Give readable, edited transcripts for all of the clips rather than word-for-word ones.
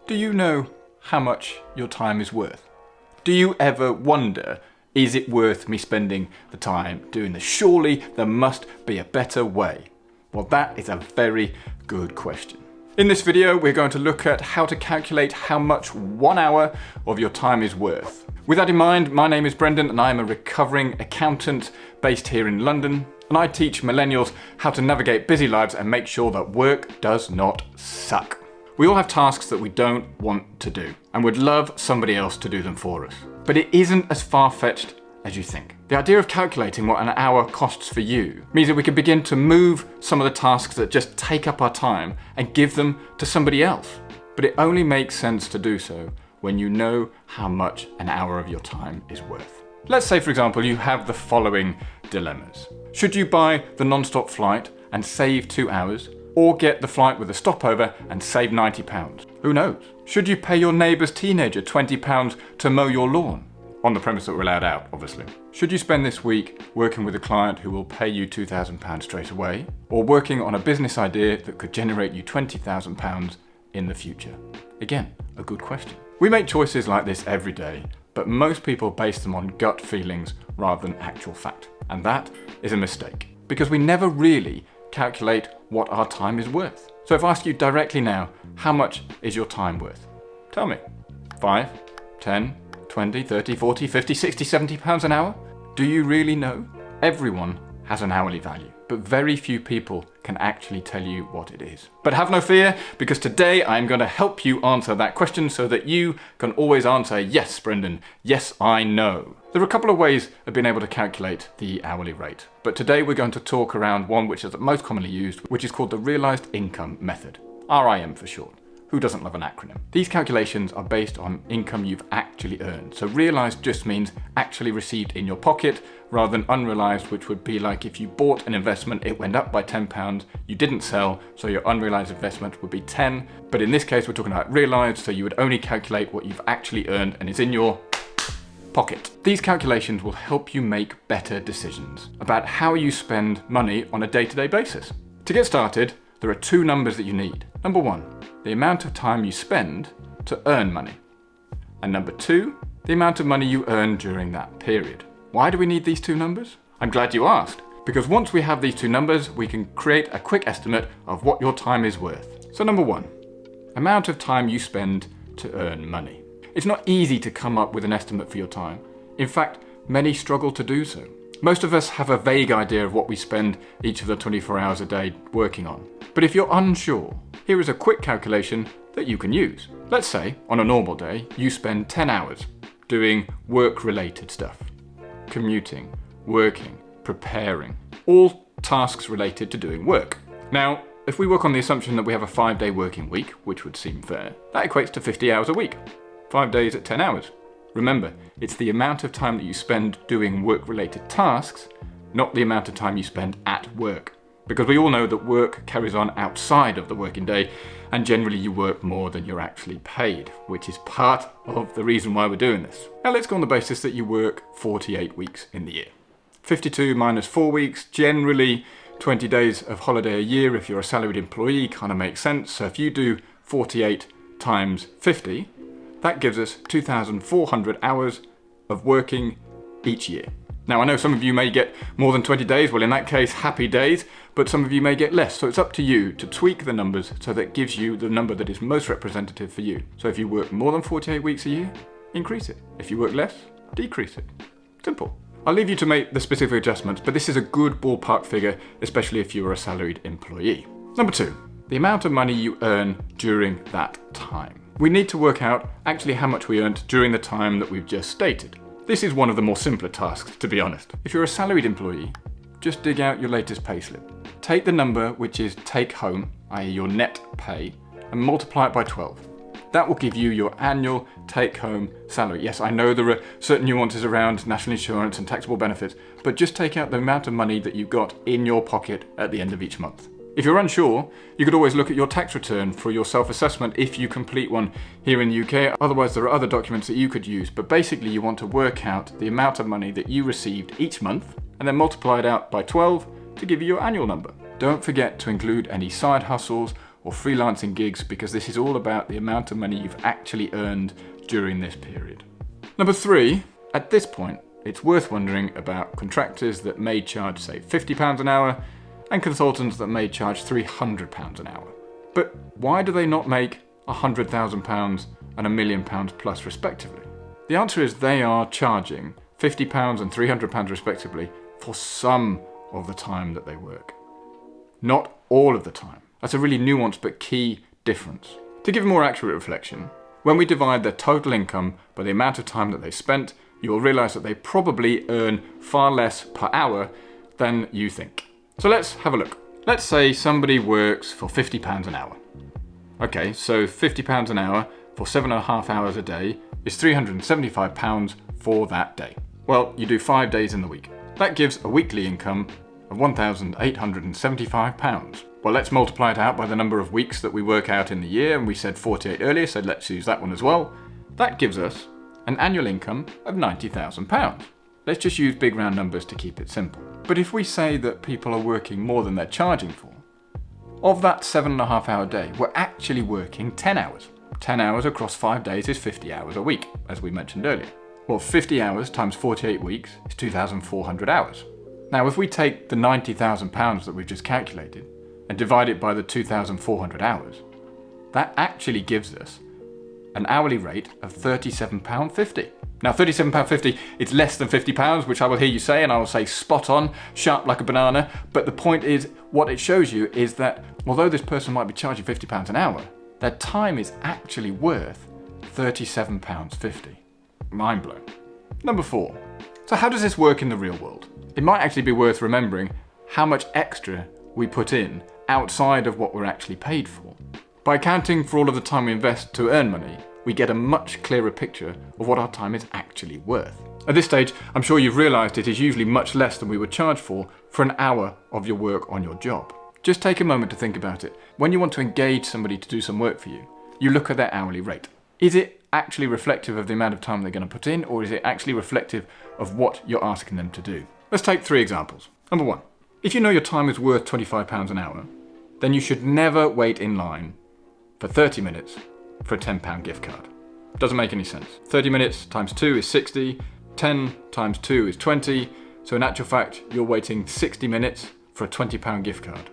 Do you know how much your time is worth? Do you ever wonder, is it worth me spending the time doing this? Surely there must be a better way. Well, that is a very good question. In this video, we're going to look at how to calculate how much 1 hour of your time is worth. With that in mind, my name is Brendan and I'm a recovering accountant based here in London, and I teach millennials how to navigate busy lives and make sure that work does not suck. We all have tasks that we don't want to do and would love somebody else to do them for us. But it isn't as far-fetched as you think. The idea of calculating what an hour costs for you means that we can begin to move some of the tasks that just take up our time and give them to somebody else. But it only makes sense to do so when you know how much an hour of your time is worth. Let's say, for example, you have the following dilemmas. Should you buy the non-stop flight and save 2 hours, or get the flight with a stopover and save £90? Who knows? Should you pay your neighbour's teenager £20 to mow your lawn? On the premise that we're allowed out, obviously. Should you spend this week working with a client who will pay you £2,000 straight away, or working on a business idea that could generate you £20,000 in the future? Again, a good question. We make choices like this every day, but most people base them on gut feelings rather than actual fact. And that is a mistake, because we never really calculate what our time is worth. So if I ask you directly now, how much is your time worth? Tell me. 5, 10, 20, 30, 40, 50, 60, 70 pounds an hour? Do you really know? Everyone has an hourly value, but very few people can actually tell you what it is. But have no fear, because today I'm going to help you answer that question so that you can always answer, yes, Brendan, yes, I know. There are a couple of ways of being able to calculate the hourly rate, but today we're going to talk around one which is the most commonly used, which is called the Realised Income Method, RIM for short. Who doesn't love an acronym? These calculations are based on income you've actually earned. So realised just means actually received in your pocket, rather than unrealised, which would be like if you bought an investment, it went up by £10, you didn't sell, so your unrealised investment would be 10. But in this case, we're talking about realised, so you would only calculate what you've actually earned and is in your pocket. These calculations will help you make better decisions about how you spend money on a day-to-day basis. To get started, there are two numbers that you need. Number one, the amount of time you spend to earn money. And number two, the amount of money you earn during that period. Why do we need these two numbers? I'm glad you asked, because once we have these two numbers, we can create a quick estimate of what your time is worth. So number one, amount of time you spend to earn money. It's not easy to come up with an estimate for your time. In fact, many struggle to do so. Most of us have a vague idea of what we spend each of the 24 hours a day working on. But if you're unsure, here is a quick calculation that you can use. Let's say, on a normal day, you spend 10 hours doing work-related stuff. Commuting, working, preparing, all tasks related to doing work. Now, if we work on the assumption that we have a 5-day working week, which would seem fair, that equates to 50 hours a week. 5 days at 10 hours. Remember, it's the amount of time that you spend doing work-related tasks, not the amount of time you spend at work. Because we all know that work carries on outside of the working day, and generally you work more than you're actually paid, which is part of the reason why we're doing this. Now let's go on the basis that you work 48 weeks in the year. 52 minus 4 weeks, generally 20 days of holiday a year if you're a salaried employee, kind of makes sense. So if you do 48 times 50, that gives us 2,400 hours of working each year. Now I know some of you may get more than 20 days, well in that case happy days, but some of you may get less, so it's up to you to tweak the numbers so that it gives you the number that is most representative for you. So if you work more than 48 weeks a year, increase it. If you work less, decrease it. Simple. I'll leave you to make the specific adjustments, but this is a good ballpark figure, especially if you're a salaried employee. Number two, the amount of money you earn during that time. We need to work out actually how much we earned during the time that we've just stated. This is one of the more simpler tasks, to be honest. If you're a salaried employee, just dig out your latest payslip. Take the number which is take home, i.e. your net pay, and multiply it by 12. That will give you your annual take home salary. Yes, I know there are certain nuances around national insurance and taxable benefits, but just take out the amount of money that you've got in your pocket at the end of each month. If you're unsure, you could always look at your tax return for your self-assessment if you complete one here in the UK. Otherwise, there are other documents that you could use. But basically, you want to work out the amount of money that you received each month and then multiply it out by 12 to give you your annual number. Don't forget to include any side hustles or freelancing gigs, because this is all about the amount of money you've actually earned during this period. Number 3, at this point, it's worth wondering about contractors that may charge, say, £50 an hour and consultants that may charge £300 an hour. But why do they not make £100,000 and £1 million plus respectively? The answer is they are charging £50 and £300 respectively for some of the time that they work. Not all of the time. That's a really nuanced but key difference. To give a more accurate reflection, when we divide their total income by the amount of time that they spent, you will realise that they probably earn far less per hour than you think. So let's have a look. Let's say somebody works for £50 an hour. Okay, so £50 an hour for 7.5 hours a day is £375 for that day. Well, you do 5 days in the week. That gives a weekly income of £1,875. Well, let's multiply it out by the number of weeks that we work out in the year, and we said 48 earlier, so let's use that one as well. That gives us an annual income of £90,000. Let's just use big round numbers to keep it simple. But if we say that people are working more than they're charging for, of that 7.5 hour day, we're actually working 10 hours. 10 hours across 5 days is 50 hours a week, as we mentioned earlier. Well, 50 hours times 48 weeks is 2,400 hours. Now, if we take the £90,000 that we've just calculated and divide it by the 2,400 hours, that actually gives us an hourly rate of £37.50. Now, £37.50 is less than £50, which I will hear you say, and I will say spot on, sharp like a banana. But the point is, what it shows you is that although this person might be charging £50 an hour, their time is actually worth £37.50. Mind blown. Number 4. So how does this work in the real world? It might actually be worth remembering how much extra we put in outside of what we're actually paid for. By accounting for all of the time we invest to earn money, we get a much clearer picture of what our time is actually worth. At this stage, I'm sure you've realised it is usually much less than we would charge for an hour of your work on your job. Just take a moment to think about it. When you want to engage somebody to do some work for you, you look at their hourly rate. Is it actually reflective of the amount of time they're going to put in, or is it actually reflective of what you're asking them to do? Let's take 3 examples. Number 1, if you know your time is worth £25 an hour, then you should never wait in line for 30 minutes for a £10 gift card. Doesn't make any sense. 30 minutes times 2 is 60, 10 times 2 is 20, so in actual fact, you're waiting 60 minutes for a £20 gift card.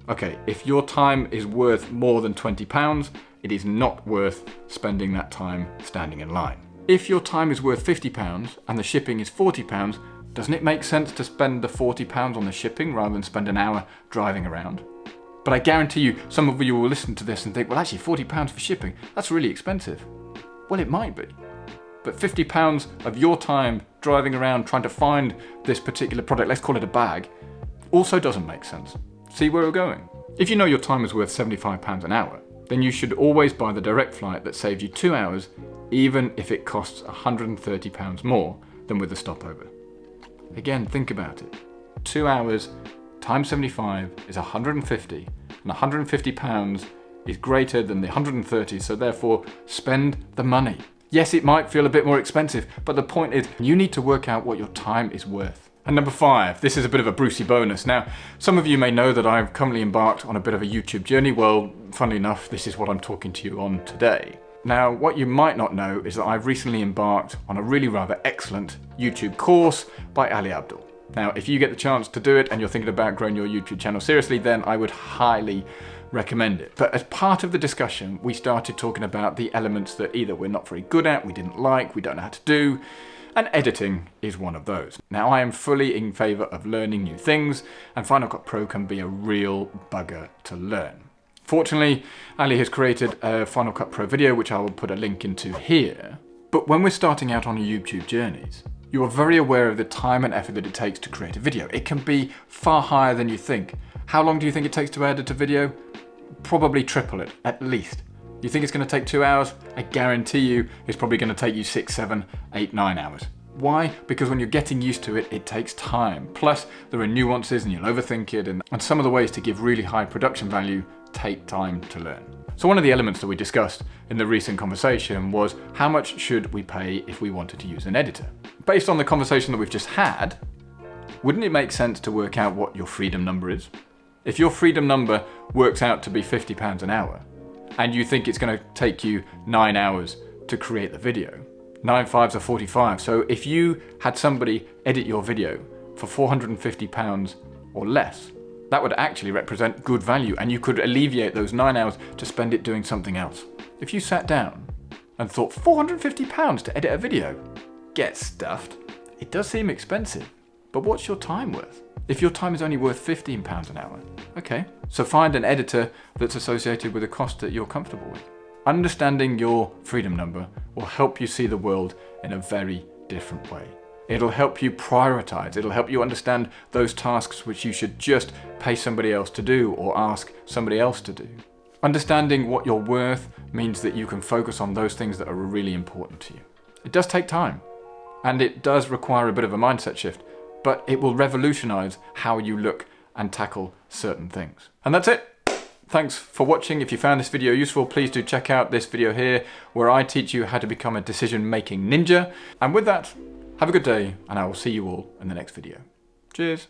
Okay, if your time is worth more than £20, it is not worth spending that time standing in line. If your time is worth £50 and the shipping is £40, doesn't it make sense to spend the £40 on the shipping rather than spend an hour driving around? But I guarantee you, some of you will listen to this and think, well, actually, £40 for shipping, that's really expensive. Well, it might be. But £50 of your time driving around trying to find this particular product, let's call it a bag, also doesn't make sense. See where we're going? If you know your time is worth £75 an hour, then you should always buy the direct flight that saves you 2 hours, even if it costs £130 more than with the stopover. Again, think about it. 2 hours times 75 is 150, and £150 is greater than the 130, so therefore spend the money. Yes, it might feel a bit more expensive, but the point is you need to work out what your time is worth. And number 5, this is a bit of a Brucey bonus. Now, some of you may know that I've currently embarked on a bit of a YouTube journey. Well, funnily enough, this is what I'm talking to you on today. Now, what you might not know is that I've recently embarked on a really rather excellent YouTube course by Ali Abdul. Now, if you get the chance to do it and you're thinking about growing your YouTube channel seriously, then I would highly recommend it. But as part of the discussion, we started talking about the elements that either we're not very good at, we didn't like, we don't know how to do, and editing is one of those. Now, I am fully in favour of learning new things, and Final Cut Pro can be a real bugger to learn. Fortunately, Ali has created a Final Cut Pro video, which I will put a link into here. But when we're starting out on your YouTube journeys, you are very aware of the time and effort that it takes to create a video. It can be far higher than you think. How long do you think it takes to edit a video? Probably triple it, at least. You think it's going to take 2 hours? I guarantee you it's probably going to take you 6, 7, 8, 9 hours. Why? Because when you're getting used to it, it takes time. Plus, there are nuances and you'll overthink it, and some of the ways to give really high production value take time to learn. So one of the elements that we discussed in the recent conversation was how much should we pay if we wanted to use an editor? Based on the conversation that we've just had, wouldn't it make sense to work out what your freedom number is? If your freedom number works out to be £50 an hour, and you think it's going to take you 9 hours to create the video, 9 fives are 45. So if you had somebody edit your video for £450 or less, that would actually represent good value, and you could alleviate those 9 hours to spend it doing something else. If you sat down and thought £450 to edit a video, get stuffed. It does seem expensive, but what's your time worth? If your time is only worth £15 an hour, okay, so find an editor that's associated with a cost that you're comfortable with. Understanding your freedom number will help you see the world in a very different way. It'll help you prioritize. It'll help you understand those tasks which you should just pay somebody else to do or ask somebody else to do. Understanding what you're worth means that you can focus on those things that are really important to you. It does take time, and it does require a bit of a mindset shift, but it will revolutionize how you look and tackle certain things. And that's it. Thanks for watching. If you found this video useful, please do check out this video here where I teach you how to become a decision-making ninja. And with that, have a good day, and I will see you all in the next video. Cheers.